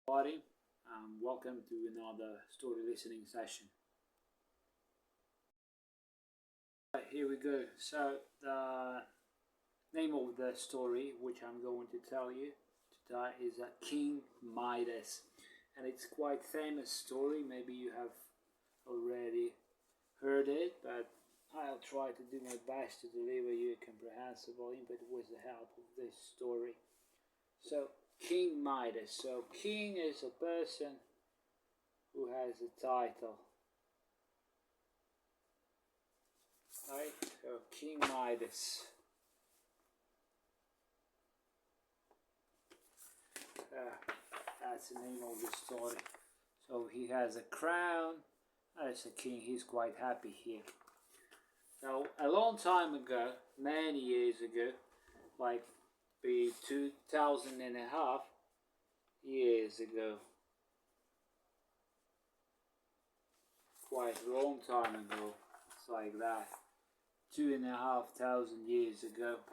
Everybody. Welcome to another story listening session. Right, here we go. So, the name of the story, which I'm going to tell you today, is King Midas, and it's quite famous story. Maybe you have already heard it, but I'll try to do my best to deliver you a comprehensible input with the help of this story. So, King Midas. So, king is a person who has a title. Right? So, King Midas. That's the name of the story. So, he has a crown. As a king, he's quite happy here. Now, a long time ago, many years ago, like be 2000 and a half years ago, quite a long time ago, it's like that, 2,500 years ago,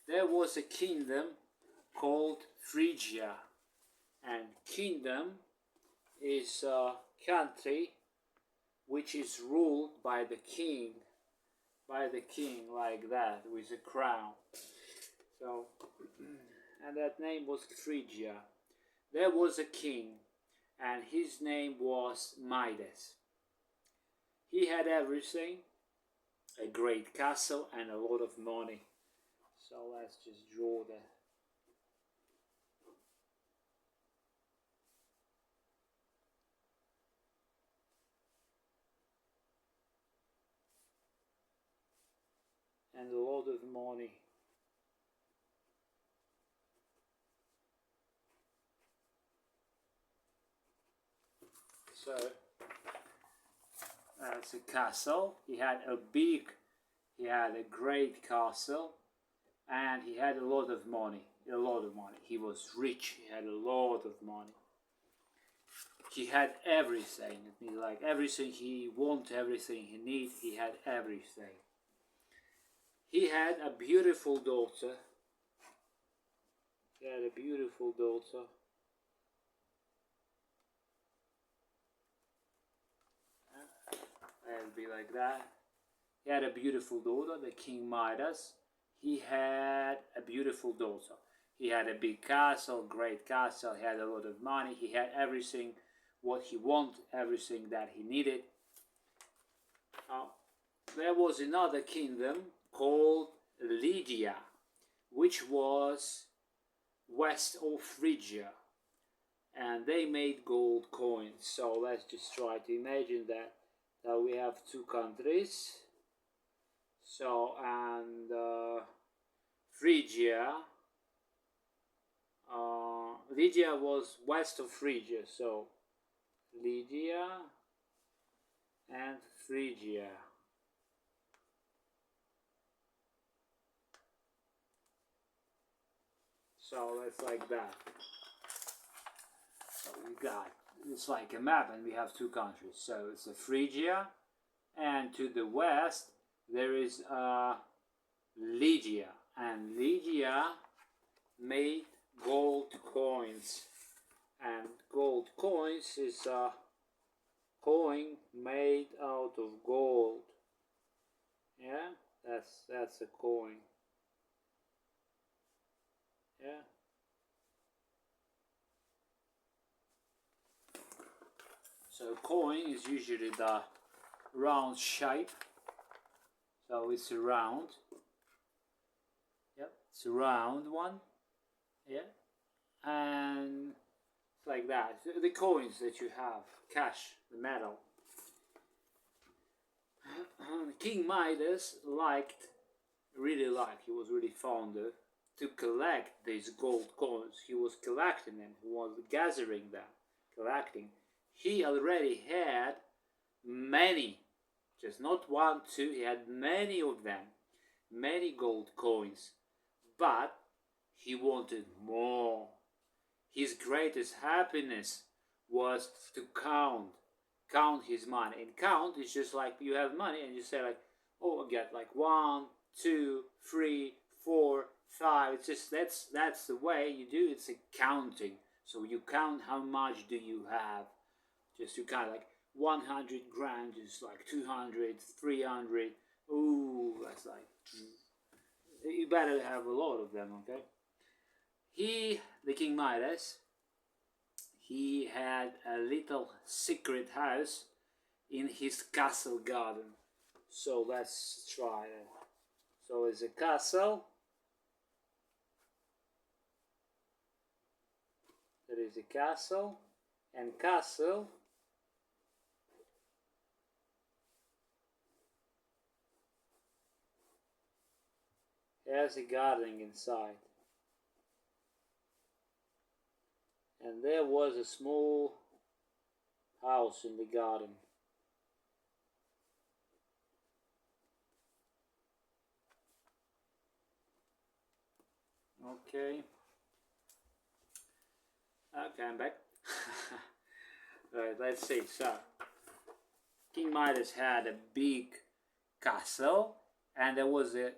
there was a kingdom called Phrygia, and kingdom is a country which is ruled by the king, like that, with a crown. So, and that name was Phrygia. There was a king, and his name was Midas. He had everything, a great castle and a lot of money. So let's just draw that. And a lot of money. So that's a castle. He had a great castle, and he had a lot of money. He was rich. He had a lot of money. He had everything. It means like everything he wanted, everything he needed. He had everything. He had a beautiful daughter. It'll be like that. He had a beautiful daughter, the King Midas. He had a beautiful daughter. He had a big castle, great castle. He had a lot of money. He had everything what he wanted, everything that he needed. There was another kingdom called Lydia, which was west of Phrygia, and they made gold coins. So let's just try to imagine that we have two countries. So, and Phrygia, Lydia was west of Phrygia, so Lydia and Phrygia. So it's like that. So we got, it's like a map, and we have two countries. So it's a Phrygia, and to the west there is Lydia, and Lydia made gold coins, and gold coins is a coin made out of gold. Yeah, that's a coin. Yeah. So coin is usually the round shape. So it's a round. Yep, it's a round one. Yeah, and it's like that. The coins that you have, cash, the metal. King Midas he was really fond of, to collect these gold coins. He was collecting them, he was gathering them, collecting. He already had many, just not one, two, he had many of them, many gold coins, but he wanted more. His greatest happiness was to count his money. And count is just like you have money and you say like, oh, I get like 1, 2, 3, 4, 5. It's just that's the way you do it. It's a counting. So you count how much do you have. Just to count like 100 grams is like 200, 300. Ooh, that's like, you better have a lot of them, okay? The King Midas, he had a little secret house in his castle garden. So let's try it. So it's a castle. There is a castle, and castle has a garden inside. And there was a small house in the garden. Okay. Okay, I'm back. Right, let's see. So, King Midas had a big castle, and there was a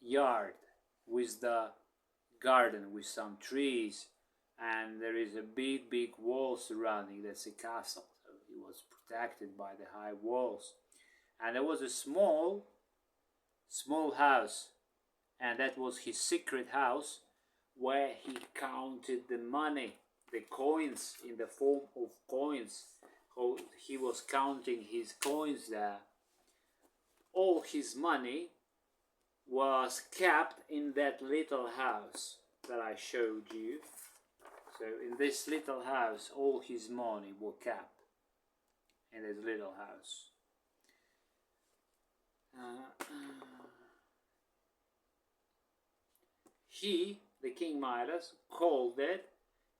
yard with the garden with some trees, and there is a big wall surrounding. That's a castle. So it was protected by the high walls, and there was a small house, and that was his secret house where he counted the money, the coins, in the form of coins. He was counting his coins there. All his money was kept in that little house that I showed you. So in this little house, all his money were kept in this little house. He, the King Midas, called it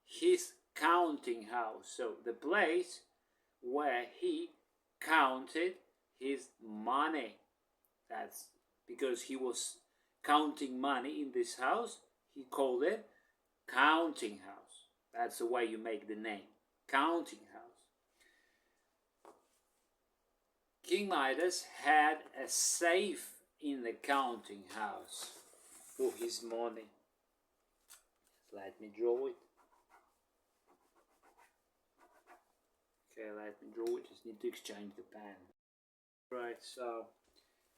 his counting house. So the place where he counted his money. That's because he was counting money in this house. He called it counting house. That's the way you make the name, counting house. King Midas had a safe in the counting house for his money. Let me draw it. Okay, let me draw it. Just need to exchange the pen. Right, so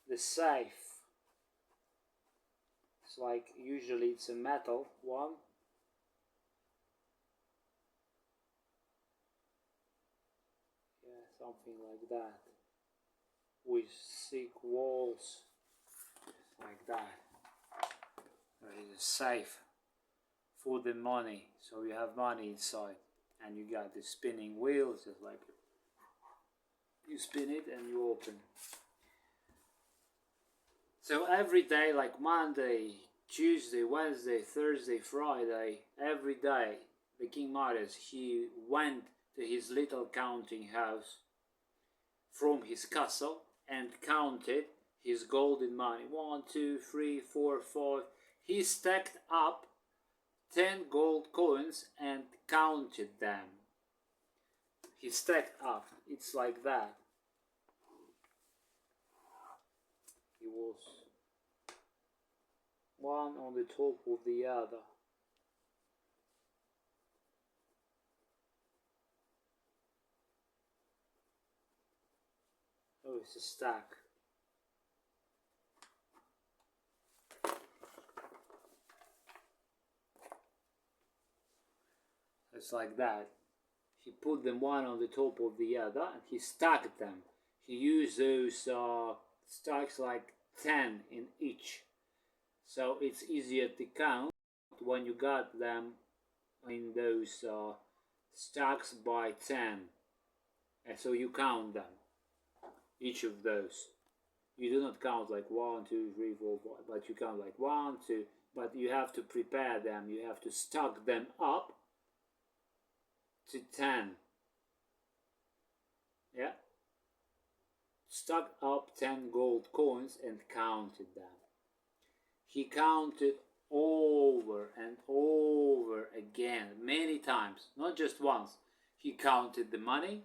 the safe. It's like, usually it's a metal one. Yeah, something like that. With thick walls. Like that. There is a safe for the money. So you have money inside. And you got the spinning wheels, just like you spin it and you open. So every day, like Monday, Tuesday, Wednesday, Thursday, Friday, every day, the King Midas, he went to his little counting house from his castle and counted his golden money. 1, 2, 3, 4, 5. He stacked up 10 gold coins and counted them. He stacked up. It's like that. He was one on the top of the other. Oh, it's a stack. It's like that. He put them one on the top of the other and he stacked them. He used those stacks like 10 in each. So it's easier to count when you got them in those stacks by 10. And so you count them, each of those. You do not count like 1, 2, 3, 4, 5, but you count like 1, 2, but you have to prepare them. You have to stack them up to 10. Yeah? Stuck up 10 gold coins and counted them. He counted over and over again, many times, not just once. He counted the money,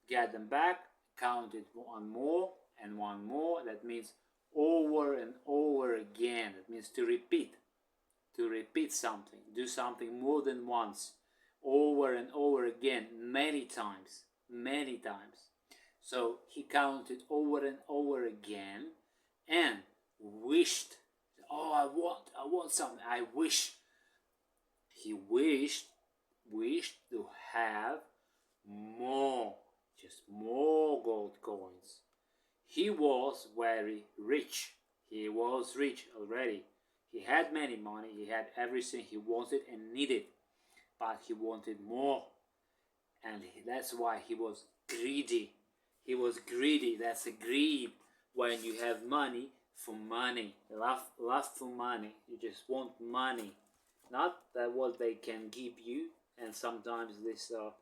get them back, counted one more and one more. That means over and over again. That means to repeat something, do something more than once. over and over again, many times, many times. So he counted over and over again and wished, oh, I want something. I wish. He wished to have more, just more gold coins. He was very rich. He was rich already. He had many money. He had everything he wanted and needed, but he wanted more, and that's why he was greedy. He was greedy. That's a greed. When you have money for money, love for money. You just want money, not that what they can give you. And sometimes these are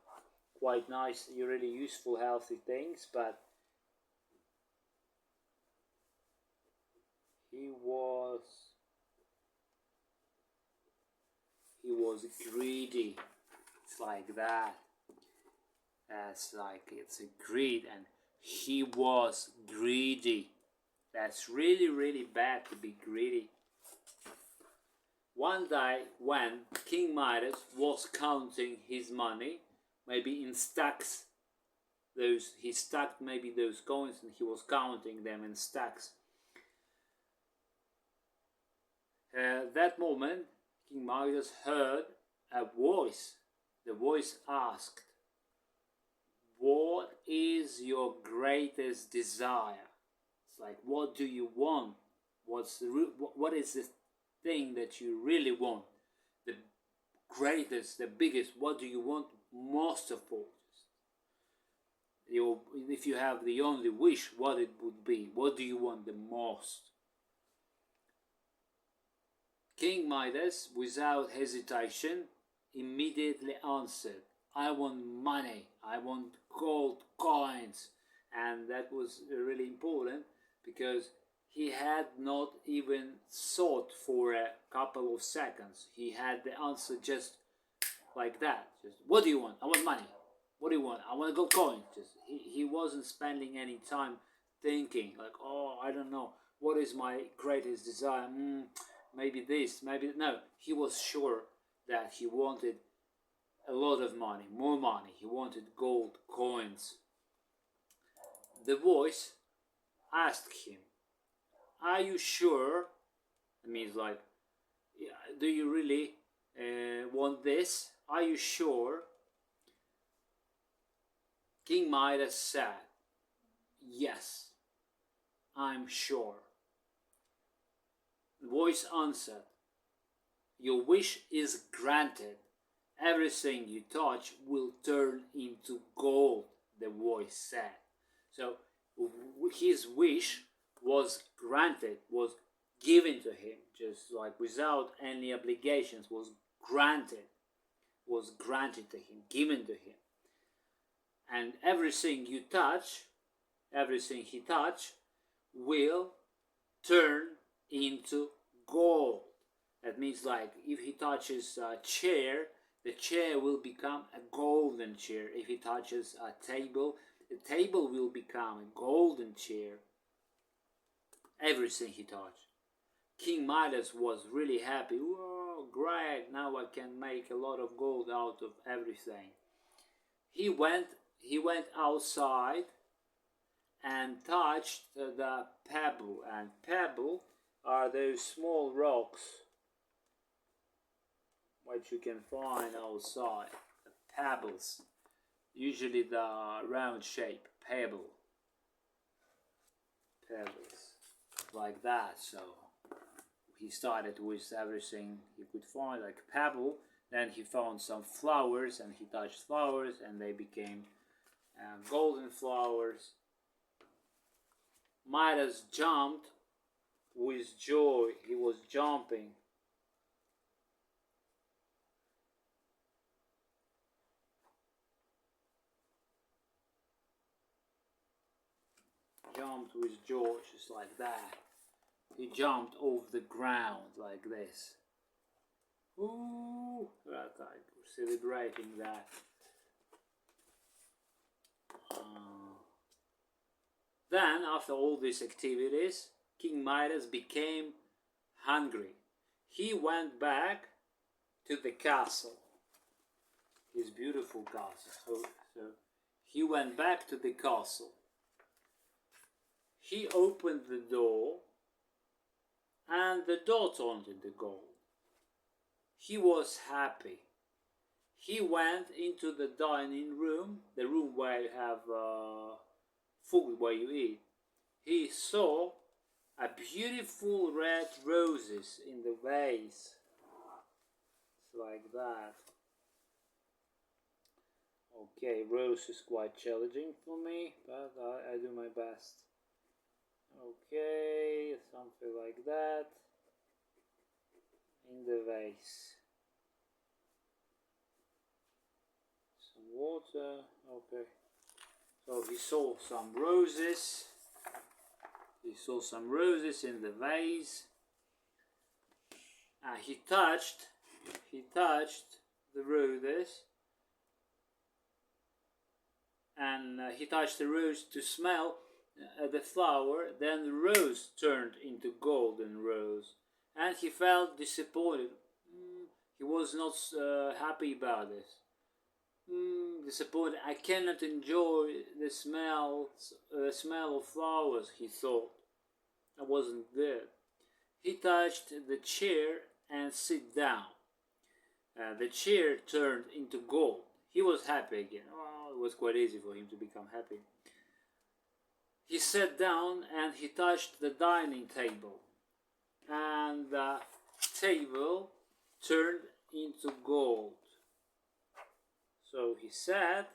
quite nice, really useful, healthy things. But he was greedy. It's like that. That's like it's a greed, and he was greedy. That's really, really bad to be greedy. One day, when King Midas was counting his money, maybe in stacks, he stacked maybe those coins, and he was counting them in stacks. That moment, King Midas heard a voice. The voice asked, "What is your greatest desire?" It's like, what do you want? What is the thing that you really want? The greatest, the biggest. What do you want most of all? If you have the only wish, what it would be? What do you want the most? King Midas, without hesitation, immediately answered, "I want money. I want gold coins." And that was really important because he had not even thought for a couple of seconds. He had the answer just like that. Just, what do you want? I want money. What do you want? I want a gold coin. Just he wasn't spending any time thinking like, oh, I don't know, what is my greatest desire? Maybe this, maybe no. He was sure that he wanted a lot of money, more money. He wanted gold coins. The voice asked him, "Are you sure?" It means like, do you really want this? Are you sure? King Midas said, "Yes, I'm sure." The voice answered, "Your wish is granted. Everything you touch will turn into gold," the voice said. So his wish was granted, was given to him, just like without any obligations, was granted to him, given to him. And everything you touch, everything he touched, will turn into gold. That means like if he touches a chair, the chair will become a golden chair. If he touches a table, the table will become a golden chair. Everything he touched. King Midas was really happy. Whoa, great, now I can make a lot of gold out of everything. He went outside and touched the pebble. And pebble are those small rocks which you can find outside. The pebbles, usually the round shape, pebbles like that. So he started with everything he could find, like a pebble. Then he found some flowers and he touched flowers and they became golden flowers. Midas jumped with joy. He was jumping. Jumped with joy, just like that. He jumped off the ground like this. Ooh, like celebrating that. Then, after all these activities, King Midas became hungry. He went back to the castle. his beautiful castle. So he went back to the castle. He opened the door, and the door turned into gold. He was happy. He went into the dining room, the room where you have food, where you eat. He saw a beautiful red roses in the vase. It's like that. Okay, rose is quite challenging for me, but I do my best. Okay, something like that in the vase. Some water. Okay. So he saw some roses. He saw some roses in the vase. He touched the roses, and he touched the rose to smell the flower. Then the rose turned into golden rose, and he felt disappointed. He was not happy about this. Disappointed. I cannot enjoy the smell of flowers, he thought. That wasn't good. He touched the chair and sit down. The chair turned into gold. He was happy again. Oh, it was quite easy for him to become happy. He sat down and he touched the dining table. And the table turned into gold. So he sat.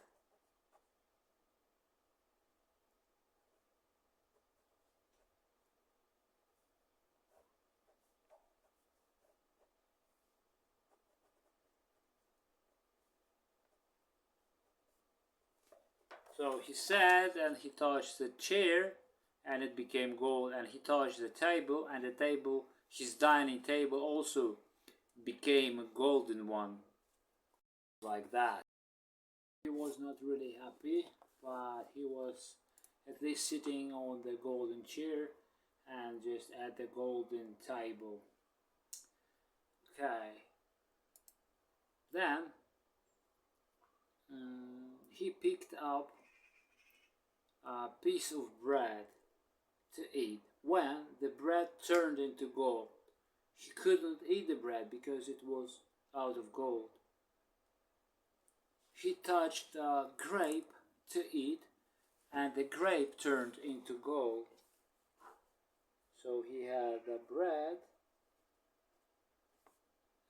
So he sat and he touched the chair and it became gold, and he touched the table and the table, his dining table, also became a golden one. Like that. He was not really happy, but he was at least sitting on the golden chair and just at the golden table. Okay. Then he picked up a piece of bread to eat. When the bread turned into gold, he couldn't eat the bread because it was out of gold. He touched a grape to eat, and the grape turned into gold. So he had the bread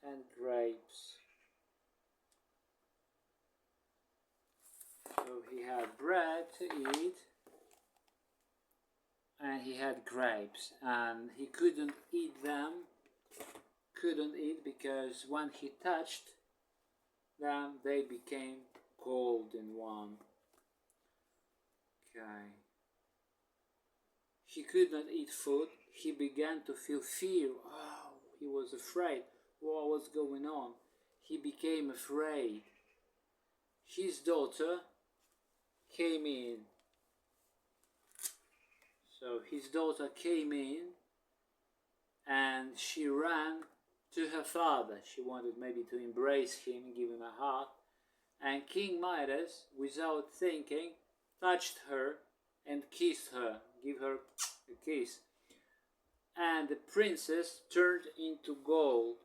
and grapes. So he had bread to eat, and he had grapes, and he couldn't eat them. Couldn't eat because when he touched them, they became golden one. Okay. He could not eat food. He began to feel fear. Oh, he was afraid. What was going on? He became afraid. His daughter came in. So his daughter came in and she ran to her father. She wanted maybe to embrace him, give him a hug. And King Midas, without thinking, touched her and kissed her, give her a kiss. And the princess turned into gold.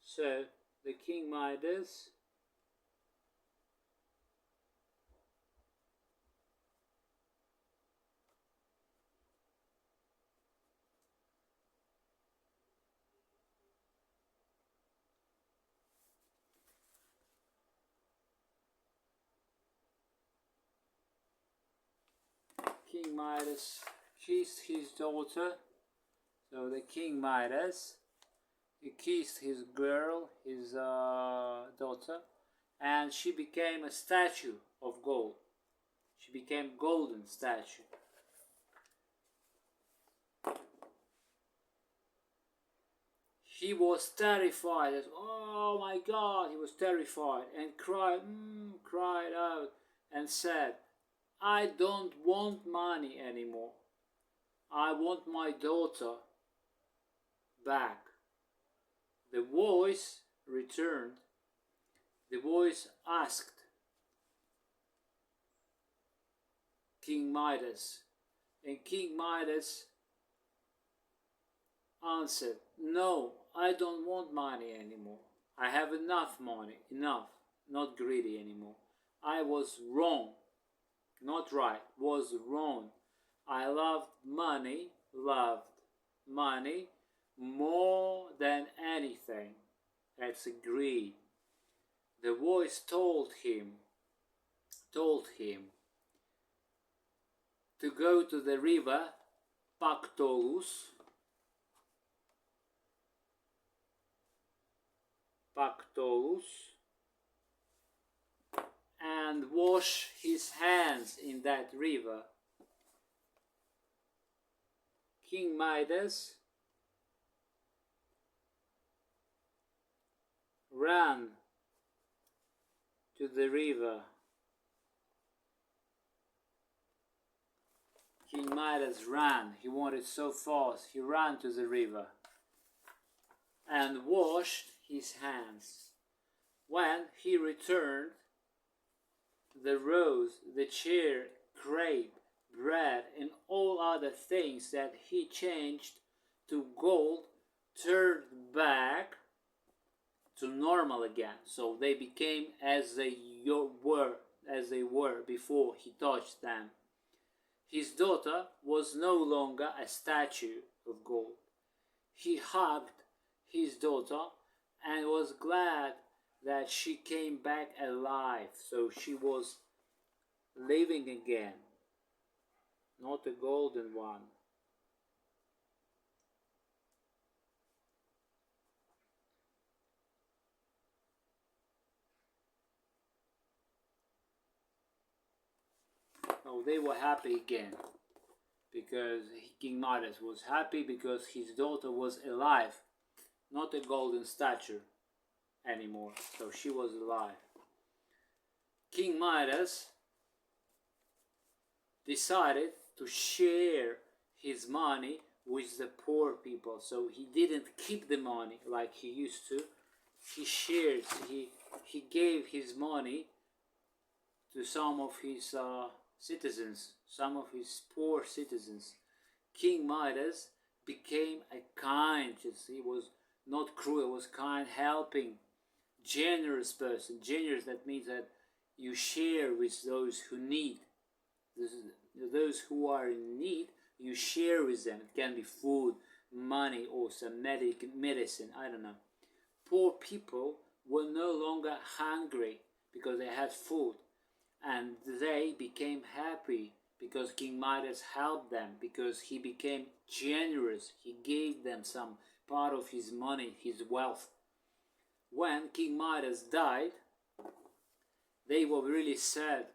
So the King Midas kissed his daughter. So the King Midas, he kissed his girl, his daughter, and she became a statue of gold. She became golden statue. He was terrified. Oh my God! He was terrified and cried out and said, "I don't want money anymore. I want my daughter back." The voice returned. The voice asked King Midas, and King Midas answered, "No, I don't want money anymore. I have enough money, enough, not greedy anymore. I was wrong, not right, was wrong. I loved money more than anything. That's greed." The voice told him to go to the river Pactolus, and wash his hands in that river. King Midas ran to the river. King Midas ran. He wanted so fast. He ran to the river and washed his hands. When he returned, the rose, the chair, grape, bread, and all other things that he changed to gold turned back to normal again. So they became as they were before he touched them. His daughter was no longer a statue of gold. He hugged his daughter and was glad that she came back alive. So she was living again, not a golden one. Oh, they were happy again because King Midas was happy because his daughter was alive, not a golden statue anymore. So she was alive. King Midas decided to share his money with the poor people. So he didn't keep the money like he used to. He gave his money to some of his citizens, some of his poor citizens. King Midas became a kind, he was not cruel, was kind, helping, generous person. Generous, that means that you share with those who need. Those who are in need, you share with them. It can be food, money, or some medicine, I don't know. Poor people were no longer hungry because they had food, and they became happy because King Midas helped them, because he became generous. He gave them some part of his money, his wealth. When King Midas died, they were really sad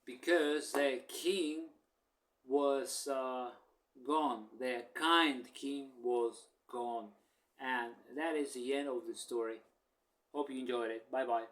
because their king was gone. Their kind king was gone. And that is the end of the story. Hope you enjoyed it. Bye bye.